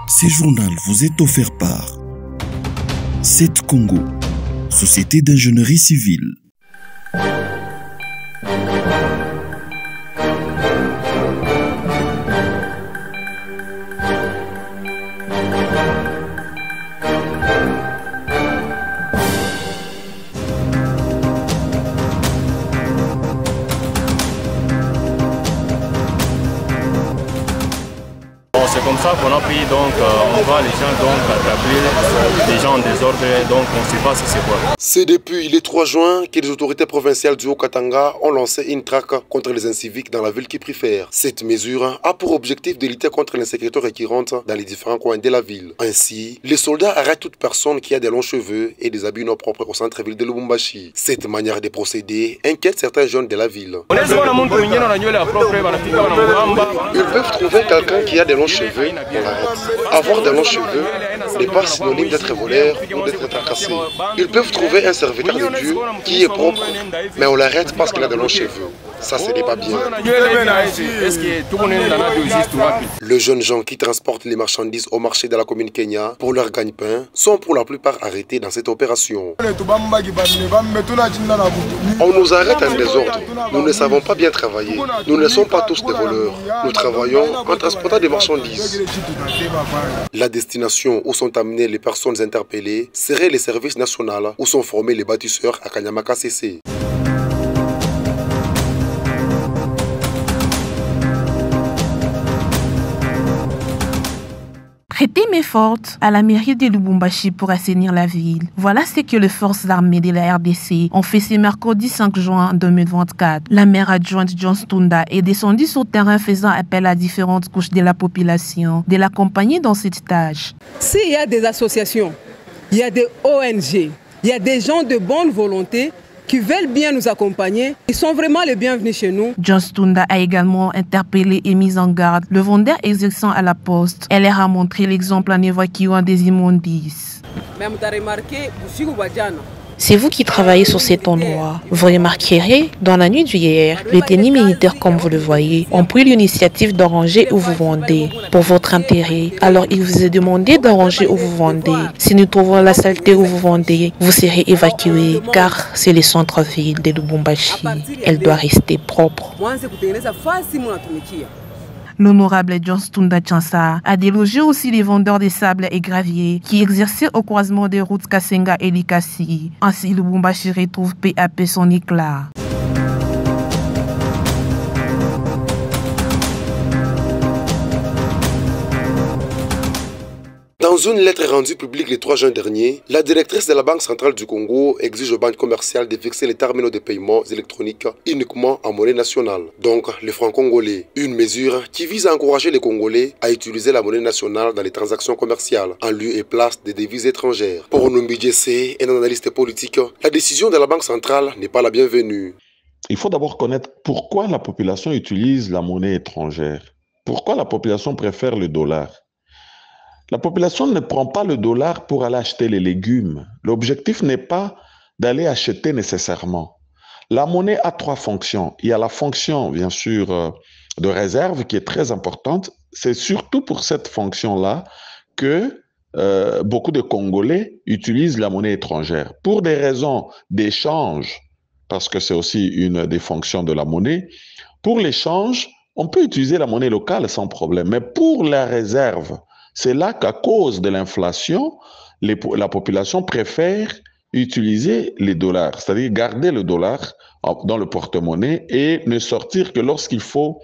Ce journal vous est offert par CET Congo, Société d'ingénierie civile. C'est comme ça qu'on a pris, donc on voit les gens donc attraper des gens en désordre, donc on ne sait pas si c'est quoi. C'est depuis le 3 juin que les autorités provinciales du Haut-Katanga ont lancé une traque contre les inciviques dans la ville qui préfère. Cette mesure a pour objectif de lutter contre l'insécurité récurrente dans les différents coins de la ville. Ainsi, les soldats arrêtent toute personne qui a des longs cheveux et des habits non propres au centre-ville de Lubumbashi. Cette manière de procéder inquiète certains jeunes de la ville. Ils peuvent trouver quelqu'un qui a des longs cheveux, on l'arrête. Avoir des longs cheveux n'est pas synonyme d'être voleur ou d'être tracassé. Ils peuvent trouver un serviteur de Dieu qui est propre, mais on l'arrête parce qu'il a de longs cheveux. Ça, ce n'est pas bien. Les jeunes gens qui transportent les marchandises au marché de la commune Kenya pour leur gagne-pain sont pour la plupart arrêtés dans cette opération. On nous arrête en désordre. Nous ne savons pas bien travailler. Nous ne sommes pas tous des voleurs. Nous travaillons en transportant des marchandises. La destination où sont amenées les personnes interpellées serait les services nationaux où sont formés les bâtisseurs à Kanyamaka CC. Prêter main forte à la mairie de Lubumbashi pour assainir la ville. Voilà ce que les forces armées de la RDC ont fait ce mercredi 5 juin 2024. La maire adjointe John Stunda est descendue sur terrain faisant appel à différentes couches de la population de l'accompagner dans cette tâche. S'il y a des associations, il y a des ONG, il y a des gens de bonne volonté qui veulent bien nous accompagner, ils sont vraiment les bienvenus chez nous. John Stunda a également interpellé et mis en garde le vendeur exerçant à la poste. Elle leur a montré l'exemple en évacuant des immondices. Mais vous avez remarqué, c'est vous qui travaillez sur cet endroit. Vous remarquerez, dans la nuit d'hier, les tennis militaires, comme vous le voyez, ont pris l'initiative d'arranger où vous vendez, pour votre intérêt. Alors il vous est demandé d'arranger où vous vendez. Si nous trouvons la saleté où vous vendez, vous serez évacué, car c'est le centre-ville de Lubumbashi. Elle doit rester propre. L'honorable John Stunda Chansa a délogé aussi les vendeurs de sable et gravier qui exerçaient au croisement des routes Kasenga et Likasi. Ainsi, Lubumbashi retrouve peu à peu son éclat. Dans une lettre rendue publique le 3 juin dernier, la directrice de la Banque centrale du Congo exige aux banques commerciales de fixer les terminaux de paiement électroniques uniquement en monnaie nationale, donc le franc congolais. Une mesure qui vise à encourager les Congolais à utiliser la monnaie nationale dans les transactions commerciales, en lieu et place des devises étrangères. Pour Numbi Jesse, un analyste politique, la décision de la Banque centrale n'est pas la bienvenue. Il faut d'abord connaître pourquoi la population utilise la monnaie étrangère. Pourquoi la population préfère le dollar? La population ne prend pas le dollar pour aller acheter les légumes. L'objectif n'est pas d'aller acheter nécessairement. La monnaie a 3 fonctions. Il y a la fonction, bien sûr, de réserve qui est très importante. C'est surtout pour cette fonction-là que beaucoup de Congolais utilisent la monnaie étrangère. Pour des raisons d'échange, parce que c'est aussi une des fonctions de la monnaie, pour l'échange, on peut utiliser la monnaie locale sans problème. Mais pour la réserve, c'est là qu'à cause de l'inflation, la population préfère utiliser les dollars, c'est-à-dire garder le dollar dans le porte-monnaie et ne sortir que lorsqu'il faut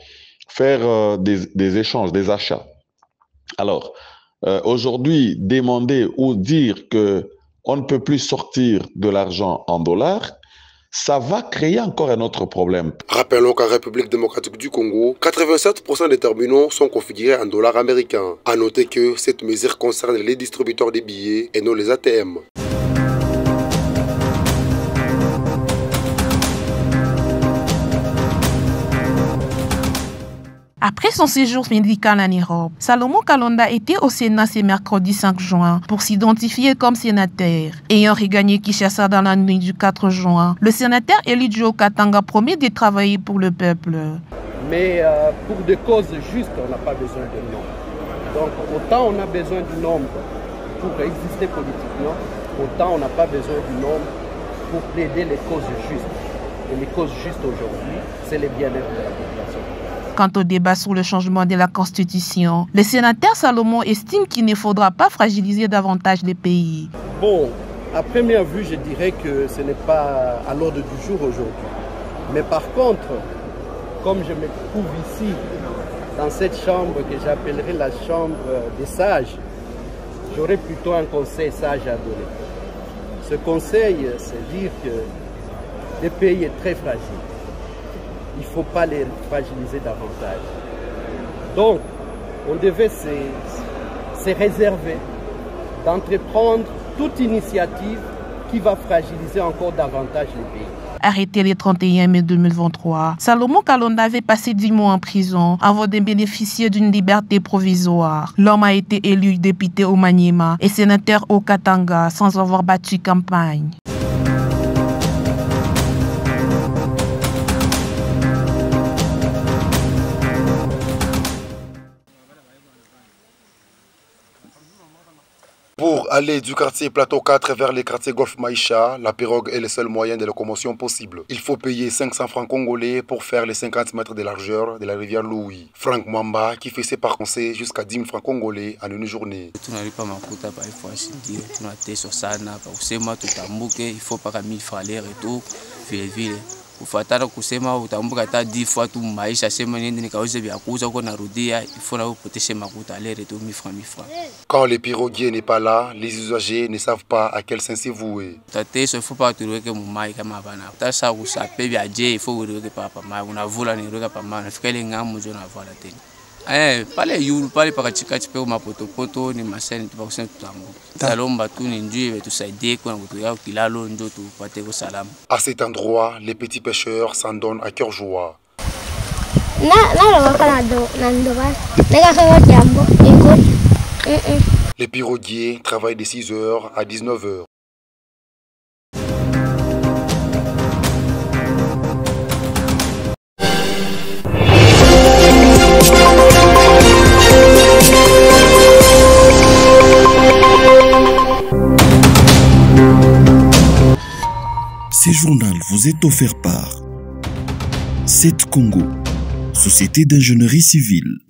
faire des échanges, des achats. Alors, aujourd'hui, demander ou dire qu'on ne peut plus sortir de l'argent en dollars, ça va créer encore un autre problème. Rappelons qu'en République démocratique du Congo, 87% des terminaux sont configurés en dollars américains. A noter que cette mesure concerne les distributeurs des billets et non les ATM. Après son séjour médical en Europe, Salomon Kalonda était au Sénat ce mercredi 5 juin pour s'identifier comme sénateur. Ayant regagné Kinshasa dans la nuit du 4 juin, le sénateur Eli Joe Katanga promet de travailler pour le peuple. Mais pour des causes justes, on n'a pas besoin de nom. Donc autant on a besoin du nombre pour exister politiquement, autant on n'a pas besoin du nombre pour plaider les causes justes. Et les causes justes aujourd'hui, c'est le bien-être de la population. Quant au débat sur le changement de la Constitution, le sénateur Salomon estime qu'il ne faudra pas fragiliser davantage les pays. Bon, à première vue, je dirais que ce n'est pas à l'ordre du jour aujourd'hui. Mais par contre, comme je me trouve ici, dans cette chambre que j'appellerai la chambre des sages, j'aurais plutôt un conseil sage à donner. Ce conseil, c'est dire que le pays est très fragile. Il ne faut pas les fragiliser davantage. Donc, on devait se réserver d'entreprendre toute initiative qui va fragiliser encore davantage les pays. Arrêté le 31 mai 2023, Salomon Kalonda avait passé 10 mois en prison avant de bénéficier d'une liberté provisoire. L'homme a été élu député au Maniema et sénateur au Katanga sans avoir battu campagne. Pour aller du quartier Plateau 4 vers les quartiers Golf Maïcha, la pirogue est le seul moyen de locomotion possible. Il faut payer 500 francs congolais pour faire les 50 mètres de largeur de la rivière Louis. Franck Mwamba qui fait ses parcours jusqu'à 10 000 francs congolais en une journée. Il faut pas 1000 francs aller-retour, ville. Ufatana kusema utambuka hata 10 fois tu maisha sema nini nikauze vya kuuza huko narudia, il faut na upoteshe makuta aller-retour 1000 francs. Quand le piroguier n'est pas là, les usagers ne savent pas à quel sens se vouer. Tateso il faut pas turuke mumai kama bana. Tasa usape vya je il faut uruke papa mai unavula ni uruka pa mai nafika ile ngamu jo na vala tena. Pale yulu pale pakachikachi pe mapotopoto ni maseni tupakusema tutambuka. Talomba tu ni njue tusaidie kwa kutuya kilalo njo tupate ko salama. À cet endroit, les petits pêcheurs s'en donnent à cœur joie. Les piroguiers travaillent de 6 h à 19 h. Ce journal vous est offert par 7 Congo, Société d'ingénierie civile.